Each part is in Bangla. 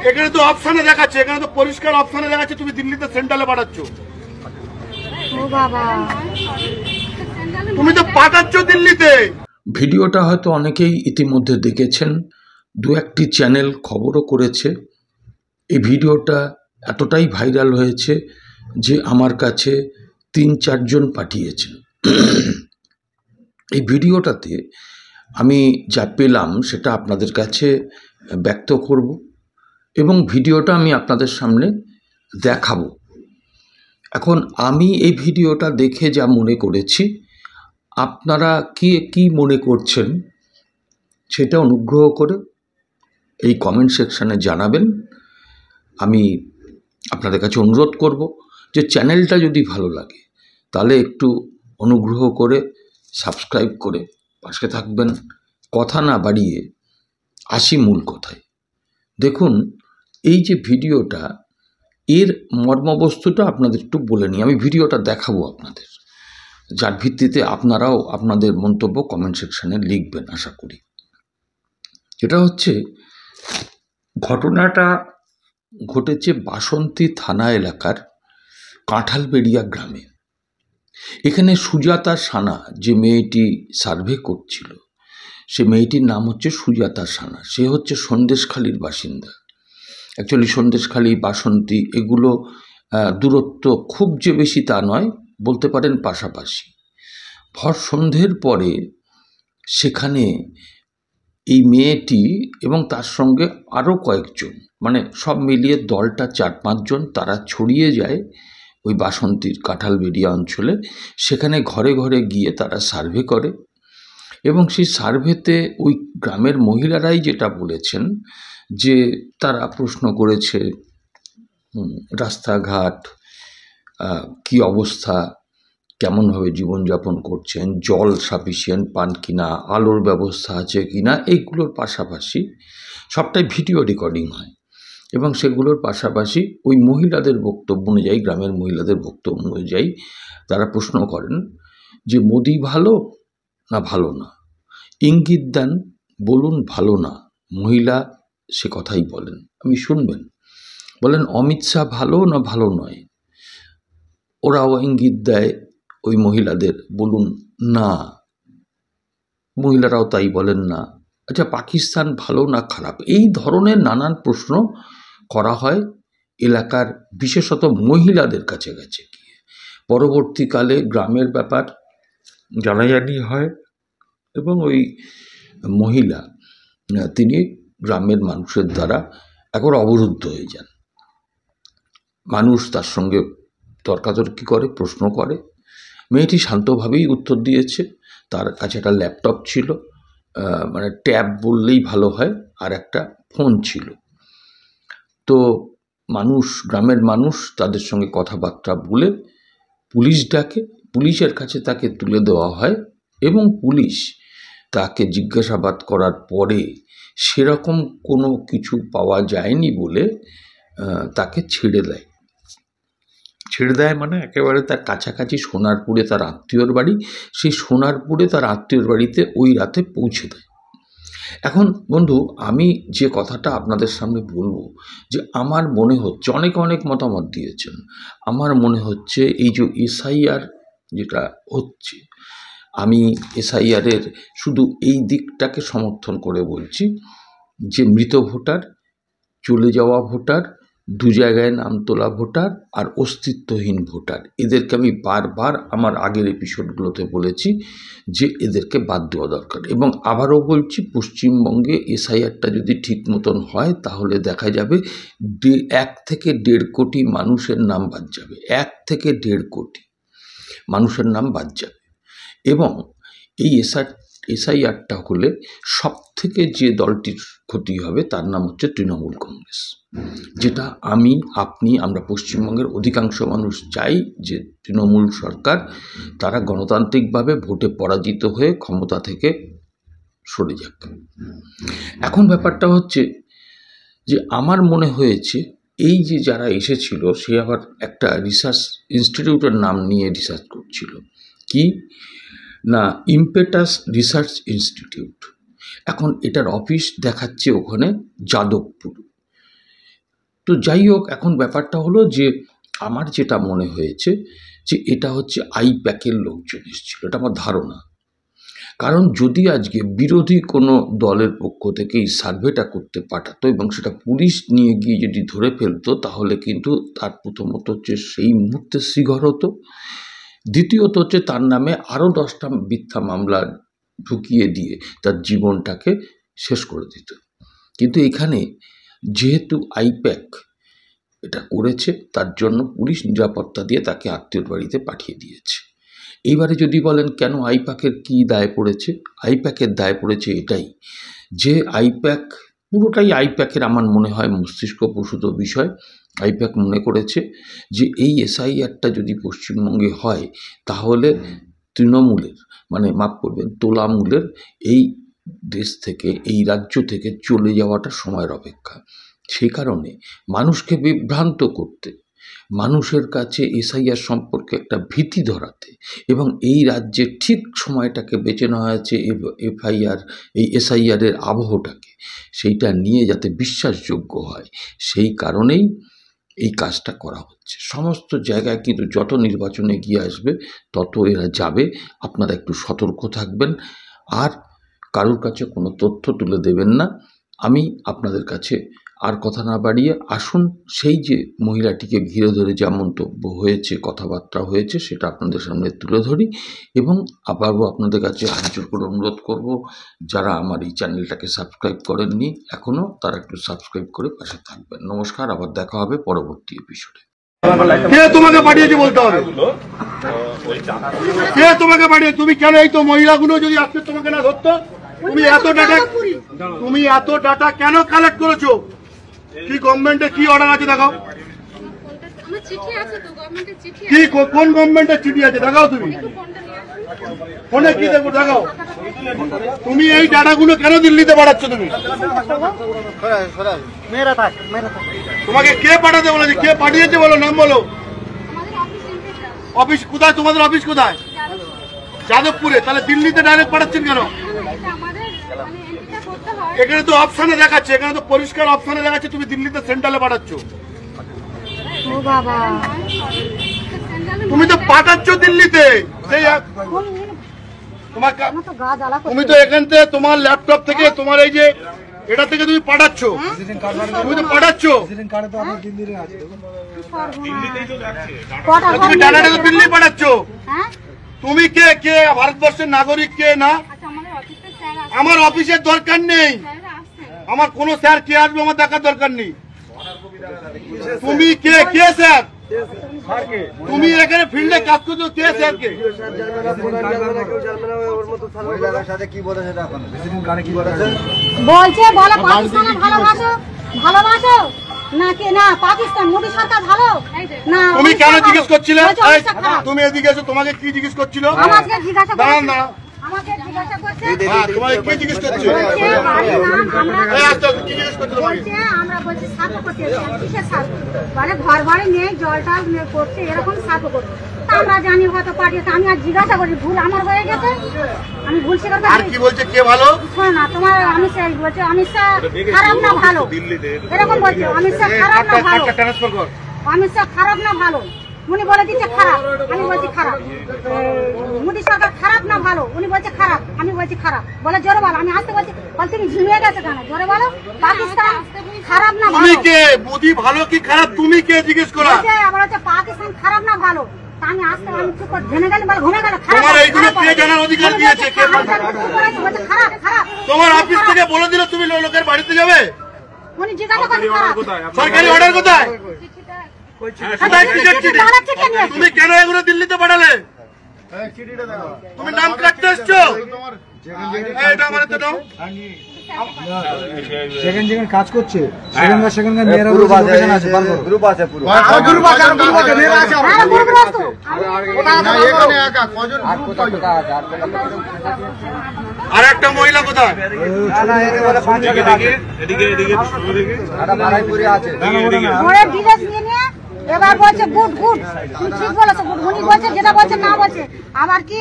এখানে তো অপশনে দেখাচ্ছে, এখানে তো পরিষ্কার অপশনে দেখাচ্ছে তুমি দিল্লিতে সেন্ট্রালে পাঠাচ্ছ। ও বাবা, তুমি তো পাঠাচ্ছ দিল্লিতে। ভিডিওটা হয়তো অনেকেই ইতিমধ্যে দেখেছেন, দু একটি চ্যানেল খবরও করেছে। এই ভিডিওটা এতটাই ভাইরাল হয়েছে যে আমার কাছে ৩-৪ জন পাঠিয়েছেন। এই ভিডিওটাতে আমি যা পেলাম সেটা আপনাদের কাছে ব্যক্ত করব এবং ভিডিওটা আমি আপনাদের সামনে দেখাবো। এখন আমি এই ভিডিওটা দেখে যা মনে করেছি, আপনারা কি মনে করছেন সেটা অনুগ্রহ করে এই কমেন্ট সেকশানে জানাবেন। আমি আপনাদের কাছে অনুরোধ করব যে চ্যানেলটা যদি ভালো লাগে তাহলে একটু অনুগ্রহ করে সাবস্ক্রাইব করে পাশে থাকবেন। কথা না বাড়িয়ে আসি মূল কথায়। দেখুন, এই যে ভিডিওটা, এর মর্মবস্তুটা আপনাদের একটু বলে নিই। আমি ভিডিওটা দেখাবো আপনাদের, যার ভিত্তিতে আপনারাও আপনাদের মন্তব্য কমেন্ট সেকশানে লিখবেন আশা করি। যেটা হচ্ছে, ঘটনাটা ঘটেছে বাসন্তী থানা এলাকার কাঁঠালবেড়িয়া গ্রামে। এখানে সুজাতা সানা যে মেয়েটি সার্ভে করছিল, সে মেয়েটির নাম হচ্ছে সুজাতা সানা। সে হচ্ছে সন্দেশখালীর বাসিন্দা। অ্যাকচুয়ালি সন্দেশখালী, বাসন্তী এগুলো দূরত্ব খুব যে বেশি তা নয়, বলতে পারেন পাশাপাশি। ভর সন্ধ্যের পরে সেখানে এই মেয়েটি এবং তার সঙ্গে আরও কয়েকজন, মানে সব মিলিয়ে দলটা 4-5 জন, তারা ছড়িয়ে যায় ওই বাসন্তীর কাঁঠালবেড়িয়া অঞ্চলে। সেখানে ঘরে ঘরে গিয়ে তারা সার্ভে করে এবং সেই সার্ভেতে ওই গ্রামের মহিলারাই যেটা বলেছেন যে তারা প্রশ্ন করেছে রাস্তাঘাট কি অবস্থা, কেমনভাবে জীবনযাপন করছেন, জল সাফিসিয়েন্ট পান কিনা, আলোর ব্যবস্থা আছে কিনা, এইগুলোর পাশাপাশি সবটাই ভিডিও রেকর্ডিং হয় এবং সেগুলোর পাশাপাশি ওই মহিলাদের বক্তব্য অনুযায়ী, গ্রামের মহিলাদের বক্তব্য অনুযায়ী তারা প্রশ্ন করেন যে মোদি ভালো না ভালো না, ইঙ্গিত দেন, বলুন ভালো না। মহিলা সে কথাই বলেন, আপনি শুনবেন। বলেন অমিত শাহ ভালো না ভালো নয়, ওরাও ইঙ্গিত দেয় ওই মহিলাদের, বলুন না। মহিলারাও তাই বলেন না। আচ্ছা, পাকিস্তান ভালো না খারাপ, এই ধরনের নানান প্রশ্ন করা হয় এলাকার বিশেষত মহিলাদের কাছে গিয়ে। পরবর্তীকালে গ্রামের ব্যাপার জানাজানি হয় এবং ওই মহিলা তিনি গ্রামের মানুষের দ্বারা একবার অবরুদ্ধ হয়ে যান। মানুষ তার সঙ্গে তর্কাতর্কি করে, প্রশ্ন করে। মেয়েটি শান্তভাবেই উত্তর দিয়েছে। তার কাছে একটা ল্যাপটপ ছিল, মানে ট্যাব বললেই ভালো হয়, আর একটা ফোন ছিল। তো মানুষ, গ্রামের মানুষ তাদের সঙ্গে কথাবার্তা বলে পুলিশ ডাকে, পুলিশের কাছে তাকে তুলে দেওয়া হয় এবং পুলিশ তাকে জিজ্ঞাসাবাদ করার পরে সেরকম কোনো কিছু পাওয়া যায়নি বলে তাকে ছেড়ে দেয়। মানে একেবারে তার কাছাকাছি সোনারপুরে তার আত্মীয়র বাড়ি, সেই সোনারপুরে তার আত্মীয়র বাড়িতে ওই রাতে পৌঁছে দেয়। এখন বন্ধু, আমি যে কথাটা আপনাদের সামনে বলবো, যে আমার মনে হচ্ছে, অনেক মতামত দিয়েছেন, আমার মনে হচ্ছে এই যে এসআইআর যেটা হচ্ছে, আমি এসআইআরের শুধু এই দিকটাকে সমর্থন করে বলছি যে মৃত ভোটার, চলে যাওয়া ভোটার, দু জায়গায় নাম তোলা ভোটার আর অস্তিত্বহীন ভোটার, এদেরকে আমি বারবার আমার আগের এপিসোডগুলোতে বলেছি যে এদেরকে বাদ দেওয়া দরকার। এবং আবারও বলছি, পশ্চিমবঙ্গে এসআইআরটা যদি ঠিক মতন হয় তাহলে দেখা যাবে 1 থেকে 1.5 কোটি মানুষের নাম বাদ যাবে। 1 থেকে 1.5 কোটি মানুষের নাম বাদ যাবে। এবং এই এসআইআরটা হলে সব থেকে যে দলটির ক্ষতি হবে তার নাম হচ্ছে তৃণমূল কংগ্রেস, যেটা আমরা পশ্চিমবঙ্গের অধিকাংশ মানুষ চাই যে তৃণমূল সরকার তারা গণতান্ত্রিকভাবে ভোটে পরাজিত হয়ে ক্ষমতা থেকে সরে যাক। এখন ব্যাপারটা হচ্ছে যে আমার মনে হয়েছে এই যে যারা এসেছিল, সে আবার একটা রিসার্চ ইনস্টিটিউটের নাম নিয়ে রিসার্চ করছিল, কি না ইম্পেটাস রিসার্চ ইনস্টিটিউট। এখন এটার অফিস দেখাচ্ছে ওখানে যাদবপুর। তো যাই হোক, এখন ব্যাপারটা হলো যে আমার যেটা মনে হয়েছে যে এটা হচ্ছে আইপ্যাকের লোকজন এসেছিল, এটা আমার ধারণা। কারণ যদি আজকে বিরোধী কোনো দলের পক্ষ থেকে এই সার্ভেটা করতে পাঠাতো এবং সেটা পুলিশ নিয়ে গিয়ে যদি ধরে ফেলতো, তাহলে কিন্তু তার প্রথমত হচ্ছে সেই মুহূর্তে শ্রীঘর হতো, দ্বিতীয়ত হচ্ছে তার নামে আরও 10টা মিথ্যা মামলা ঢুকিয়ে দিয়ে তার জীবনটাকে শেষ করে দিত। কিন্তু এখানে যেহেতু আইপ্যাক এটা করেছে, তার জন্য পুলিশ নিরাপত্তা দিয়ে তাকে আত্মীয়র বাড়িতে পাঠিয়ে দিয়েছে। এইবারে যদি বলেন কেন আইপ্যাকের কী দায় পড়েছে, আইপ্যাকের দায় পড়েছে এটাই যে আইপ্যাক পুরোটাই আইপ্যাকের আমার মনে হয় মস্তিষ্ক প্রসূত বিষয়। আইপ্যাক মনে করেছে যে এই এসআইআরটা যদি পশ্চিমবঙ্গে হয় তাহলে তৃণমূলের মানে মাফ করবেন তোলামূলের এই দেশ থেকে এই রাজ্য থেকে চলে যাওয়াটা সময়ের অপেক্ষা। সেই কারণে মানুষকে বিভ্রান্ত করতে, মানুষের কাছে এসআইআর সম্পর্কে একটা ভীতি ধরাতে এবং এই রাজ্যে ঠিক সময়টাকে বেছে নেওয়া হয়েছে এই এসআইআরের আবহটাকে সেইটা নিয়ে যাতে বিশ্বাসযোগ্য হয়, সেই কারণেই এই কাজটা করা হচ্ছে। সমস্ত জায়গায় কিন্তু যত নির্বাচনে গিয়ে আসবে তত এরা যাবে, আপনারা একটু সতর্ক থাকবেন আর কারোর কাছে কোনো তথ্য তুলে দেবেন না। আমি আপনাদের কাছে আর কথা না বাড়িয়ে আসুন সেই যে মহিলাটিকে ঘিরে ধরে যা মন্তব্য হয়েছে, কথাবার্তা হয়েছে, সেটা আপনাদের সামনে তুলে ধরি এবং আবারও আপনাদের কাছে হাত জোড় করে অনুরোধ করব, যারা আমার এই চ্যানেলটাকে সাবস্ক্রাইব করেননি এখনও, তারা একটু সাবস্ক্রাইব করে পাশে থাকবেন। নমস্কার, আবার দেখা হবে পরবর্তী এপিসোডে। কে তোমাকে পাঠিয়েছে বলতে হবে, কে তোমাকে পাঠিয়ে? তুমি কেন এই তো মহিলাগুলো যদি আজকে তোমাকে না ধরতো, তুমি এত ডাটা কেন কালেক্ট করেছো? কি গভর্নমেন্টে কি অর্ডার আছে দেখাও, কি কোন গভর্নমেন্টের চিঠি আছে দেখাও, তুমি ফোনে কি দেখো দেখাও। তুমি এই ডাটাগুলো কেন দিল্লিতে পাঠাচ্ছ? তুমি তোমাকে কে পাঠাতে বলেছে, কে পাঠিয়েছে বলো, নাম বলো। অফিস কোথায়, তোমাদের অফিস কোথায়? যাদবপুরে। তাহলে দিল্লিতে ডাইরেক্ট পাঠাচ্ছেন কেন? এখানে তো অপশনে দেখাচ্ছে, এখানে তো পরিষ্কার অপশনে দেখাচ্ছে তুমি দিল্লিতে সেন্ট্রালে পাঠাচ্ছ। ও বাবা, তুমি তো পাঠাচ্ছ দিল্লিতে, সেই তুমি তো এখান থেকে তোমার ল্যাপটপ থেকে তোমার এই যে এটা থেকে তুমি পাঠাচ্ছ, তুমি তো পাঠাচ্ছ, তুমি ডাটাটা তো দিল্লি পাঠাচ্ছ। তুমি কে কে ভারতবর্ষের নাগরিক কে না? আমার অফিসের দরকার নেই, আমার কোন স্যার কে আসবে আমার দেখার দরকার নেই। তুমি কে কে স্যার? তুমি এখানে ফিল্ডে কাজ করছো, কে স্যার কে? বলছে বলো পাকিস্তানে ভালোবাসো, ভালোবাসো নাকি না পাকিস্তান মোদী সরকার ভালো না? তুমি কেন জিজ্ঞেস করছিলে? তুমি এদিকে এসো, তোমাকে কি জিজ্ঞেস করছিল? আমাকে জিজ্ঞাসা দাঁড়ান না, আমাকে জিজ্ঞাসা করছে তোমাকে কি জিজ্ঞেস করছে? বলছে আমরা বলছি সার্ভ করতে, কিসের সার্ভ? মানে ঘর বাড়ি নেই, জল টল করছে, এরকম সার্ভ করছে। আমরা জানি হয়তো পাঠিয়েছে, আমি আর জিজ্ঞাসা করি, ভুল আমার হয়ে গেছে, আমি ভুল স্বীকার করছি। আর কি বলছে, কে ভালো? না তোমার অমিত শাহ বলছে, অমিত শাহ খারাপ না ভালো, এরকম বলছে। অমিত শাহ খারাপ না ভালো, অমিত শাহ খারাপ না ভালো, উনি বলে দিচ্ছে খারাপ, আমি বলছি খারাপ। মোদী সরকার খারাপ না ভালো, উনি বলছে খারাপ, আমি বলছি খারাপ। বলে জোরে বলো, আমি আসতে বলছি, বল তুমি ঝিমিয়ে গেছে কেন, জোরে বলো। পাকিস্তান খারাপ না ভালো, তুমি কে? মোদি ভালো কি খারাপ তুমি কে জিজ্ঞেস করা? আবার হচ্ছে পাকিস্তান খারাপ না ভালো, আমি আসতে আমি চুপ করে জেনে গেলাম, ঘুমে গেল। তোমার এইগুলো কে জানার অধিকার দিয়েছে? কে? খারাপ খারাপ। তোমার অফিস থেকে বলে দিল তুমি লোকের বাড়িতে যাবে? উনি জিজ্ঞাসা করছে খারাপ। সরকারি অর্ডার কোথায়? তুমি কেন এগুলো দিল্লিতে পাঠালে? তুমি নাম কাটতে এসছো? এটা আমার তো নাও। যেখানে যেখানে কাজ করছে সেখানকার মেয়েরা লোকেশন আছে, গ্রুপ আছে, পুরো গ্রুপ আছে, মেয়েরা আছে। আর একটা মহিলা কোথায়? এবার বলছে গুড গুড, তুমি ঠিক বলেছো, গুড উনি বলছে যেটা বলছে না বলছে আবার কি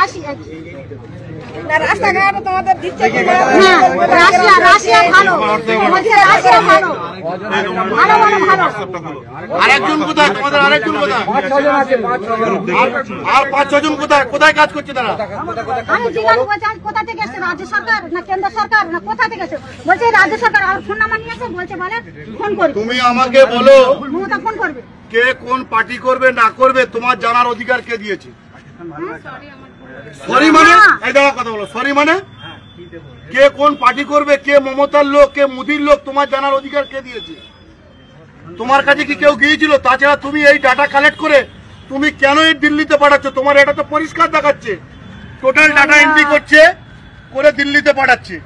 আসি রাস্তাঘাট তোমাদের দিচ্ছে হ্যাঁ, রাশিয়া ভালো বলছে, রাশিয়া ভালো ভালো ভালো ভালো। আরেকজন কোথায়? তোমাদের আরেকজন কোথায়? আর 5-6 জন কোথায়? কোথায় কাজ করছে তারা? আমি জিজ্ঞাসা করছি আজ কোথা থেকে এসছে, রাজ্য সরকার না কেন্দ্র সরকার না কোথা থেকে এসছে? বলছে রাজ্য সরকার। আর ফোন নাম্বার নিয়ে এসে বলছে বলে ফোন করবে, তুমি আমাকে বলো মমতা ফোন করবে। কে কোন পার্টি করবে না করবে তোমার জানার অধিকার কে দিয়েছে? সরি মানে এই দাঁড়া কথা বলো, সরি মানে কে কোন পার্টি করবে, কে মমতার লোক কে মোদির লোক তোমার জানার অধিকার কে দিয়েছে? তোমার কাছে কি কেউ গিয়েছিল? তাছাড়া তুমি এই ডাটা কালেক্ট করে তুমি কেন এই দিল্লিতে পাঠাচ্ছ? তোমার এটা তো পরিষ্কার দেখাচ্ছে টোটাল ডাটা এন্ট্রি করছে করে দিল্লিতে পাঠাচ্ছে।